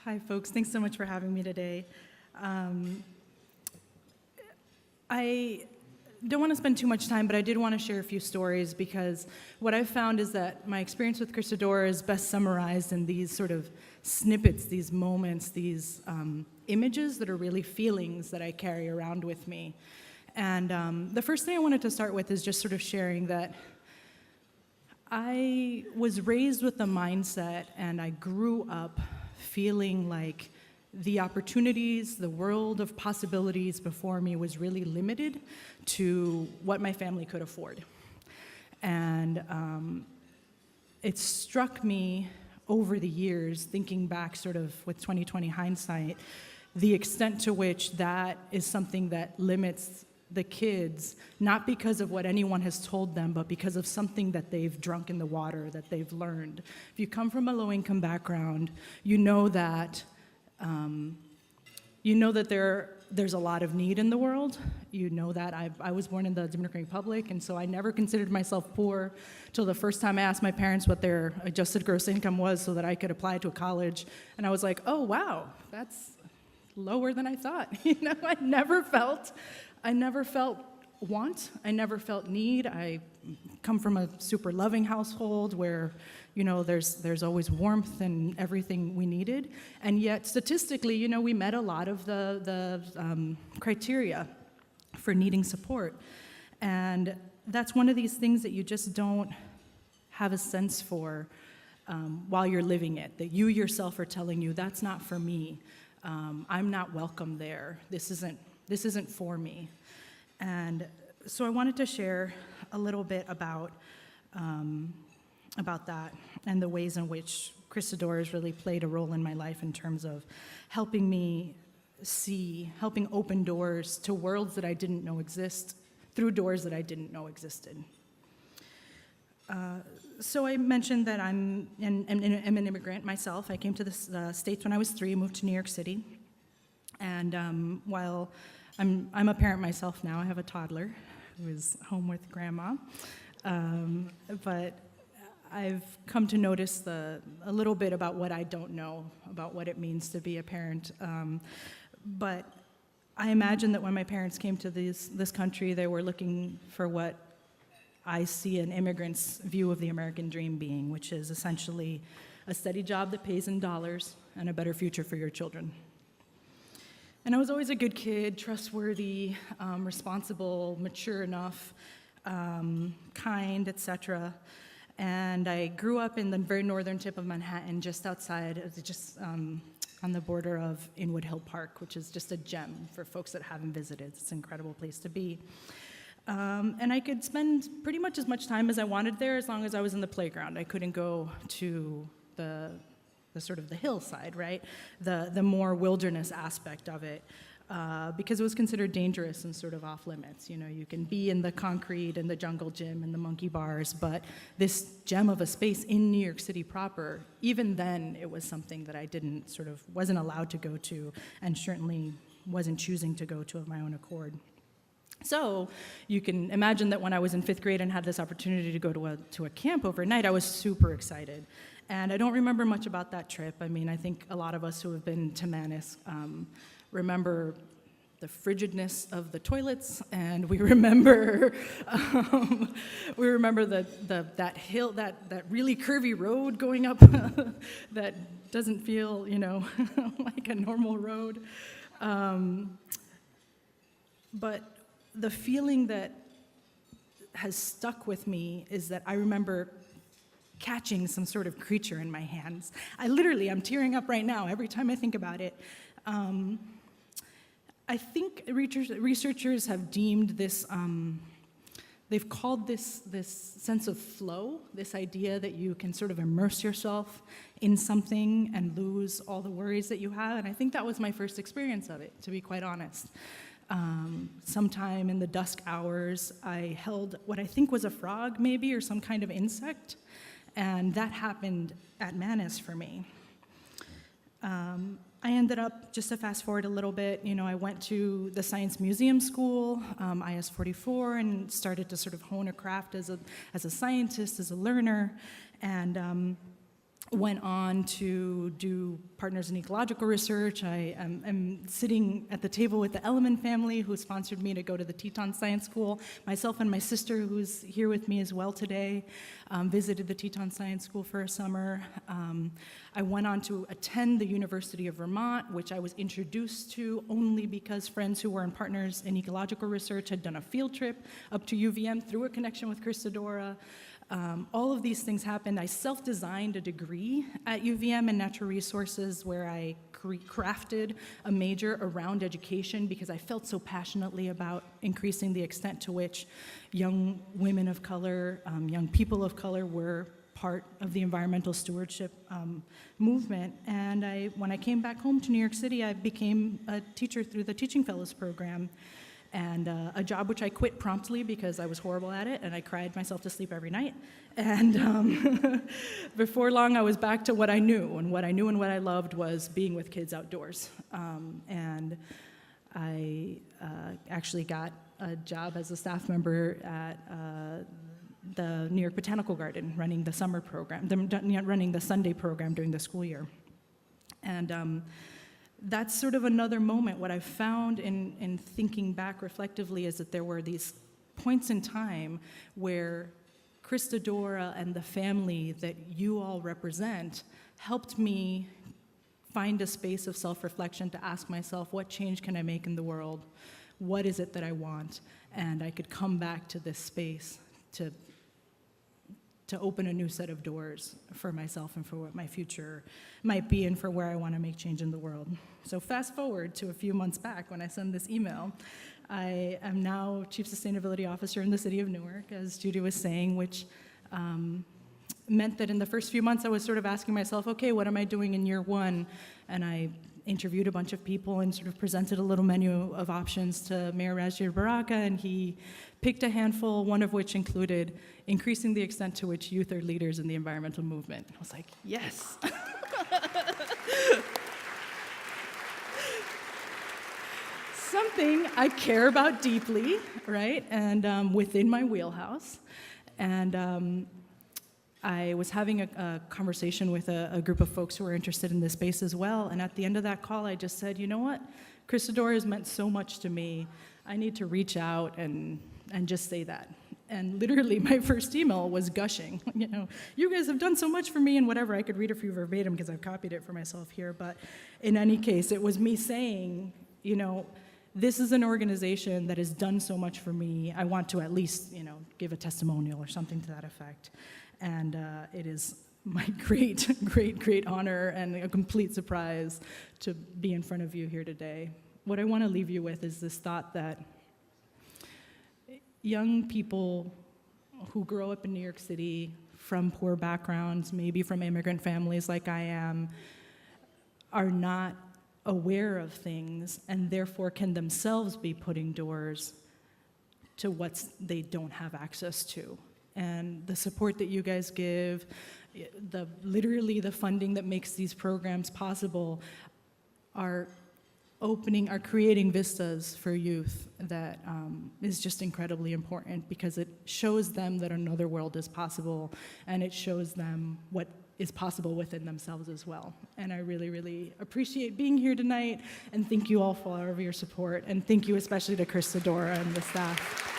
Hi, folks. Thanks so much for having me today. I don't want to spend too much time, but I did want to share a few stories because what I've found is that my experience with Crisadora is best summarized in these sort of snippets, these moments, these images that are really feelings that I carry around with me. And the first thing I wanted to start with is just sort of sharing that I was raised with the mindset and I grew up feeling like the opportunities, the world of possibilities before me was really limited to what my family could afford. And it struck me over the years, thinking back sort of with 2020 hindsight, the extent to which that is something that limits the kids, not because of what anyone has told them, but because of something that they've drunk in the water, that they've learned. If you come from a low-income background, you know that there's a lot of need in the world. You know that I was born in the Dominican Republic, and so I never considered myself poor till the first time I asked my parents what their adjusted gross income was so that I could apply to a college, and I was like, oh wow, that's lower than I thought. I never felt want. I never felt need. I come from a super loving household where, there's always warmth and everything we needed. And yet, statistically, we met a lot of the criteria for needing support. And that's one of these things that you just don't have a sense for while you're living it, that you yourself are telling you, that's not for me. I'm not welcome there. This isn't for me. And so I wanted to share a little bit about that and the ways in which Crisadora has really played a role in my life in terms of helping me see, helping open doors to worlds that I didn't know exist, through doors that I didn't know existed. So I mentioned that I'm an immigrant myself. I came to the States when I was 3, moved to New York City. And while I'm a parent myself now, I have a toddler who is home with grandma. But I've come to notice a little bit about what I don't know about what it means to be a parent. But I imagine that when my parents came to this country, they were looking for what I see an immigrant's view of the American dream being, which is essentially a steady job that pays in dollars and a better future for your children. And I was always a good kid, trustworthy, responsible, mature enough, kind, etc. And I grew up in the very northern tip of Manhattan, just outside, on the border of Inwood Hill Park, which is just a gem for folks that haven't visited. It's an incredible place to be. And I could spend pretty much as much time as I wanted there as long as I was in the playground. I couldn't go to the sort of the hillside, right? The more wilderness aspect of it, because it was considered dangerous and sort of off limits. You can be in the concrete and the jungle gym and the monkey bars, but this gem of a space in New York City proper, even then it was something that I wasn't allowed to go to, and certainly wasn't choosing to go to of my own accord. So you can imagine that when I was in 5th grade and had this opportunity to go to a camp overnight, I was super excited. And I don't remember much about that trip. I mean, I think a lot of us who have been to Manus remember the frigidness of the toilets, and we remember that hill, that really curvy road going up that doesn't feel, like a normal road. But the feeling that has stuck with me is that I remember catching some sort of creature in my hands. I'm tearing up right now every time I think about it. I think researchers have deemed this, they've called this sense of flow, this idea that you can sort of immerse yourself in something and lose all the worries that you have, and I think that was my first experience of it, to be quite honest. Sometime in the dusk hours, I held what I think was a frog, maybe, or some kind of insect, and that happened at Manus for me. I ended up, just to fast forward a little bit, I went to the Science Museum School, IS-44, and started to sort of hone a craft as a scientist, as a learner, and went on to do Partners in Ecological Research. I am sitting at the table with the Alumni family who sponsored me to go to the Teton Science School. Myself and my sister, who's here with me as well today, visited the Teton Science School for a summer. I went on to attend the University of Vermont, which I was introduced to only because friends who were in Partners in Ecological Research had done a field trip up to UVM through a connection with Christodora. All of these things happened. I self-designed a degree at UVM in natural resources where I crafted a major around education because I felt so passionately about increasing the extent to which young women of color, young people of color were part of the environmental stewardship movement. And when I came back home to New York City, I became a teacher through the Teaching Fellows Program. And a job which I quit promptly because I was horrible at it, and I cried myself to sleep every night. And before long, I was back to what I knew, and what I knew and what I loved was being with kids outdoors. And I actually got a job as a staff member at the New York Botanical Garden, running the summer program, running the Sunday program during the school year. And that's sort of another moment. What I've found in thinking back reflectively is that there were these points in time where Christodora and the family that you all represent helped me find a space of self-reflection to ask myself, what change can I make in the world? What is it that I want? And I could come back to this space to open a new set of doors for myself and for what my future might be and for where I want to make change in the world. So fast forward to a few months back when I sent this email. I am now Chief Sustainability Officer in the city of Newark, as Judy was saying, which meant that in the first few months I was sort of asking myself, okay, what am I doing in year one? And I interviewed a bunch of people and sort of presented a little menu of options to Mayor Rajir Baraka, and he picked a handful, one of which included increasing the extent to which youth are leaders in the environmental movement. I was like, yes. Something I care about deeply, right? And within my wheelhouse. And I was having a conversation with a group of folks who were interested in this space as well, and at the end of that call, I just said, you know what? Christodora has meant so much to me. I need to reach out and just say that. And literally, my first email was gushing. You know, you guys have done so much for me and whatever. I could read it for you verbatim because I've copied it for myself here, but in any case, it was me saying, you know, this is an organization that has done so much for me. I want to at least, you know, give a testimonial or something to that effect. And it is my great, great, great honor and a complete surprise to be in front of you here today. What I want to leave you with is this thought that young people who grow up in New York City from poor backgrounds, maybe from immigrant families like I am, are not aware of things and therefore can themselves be putting doors to what they don't have access to. And the support that you guys give, literally the funding that makes these programs possible are creating vistas for youth that is just incredibly important because it shows them that another world is possible and it shows them what is possible within themselves as well. And I really, really appreciate being here tonight and thank you all for all of your support and thank you especially to Christodora and the staff.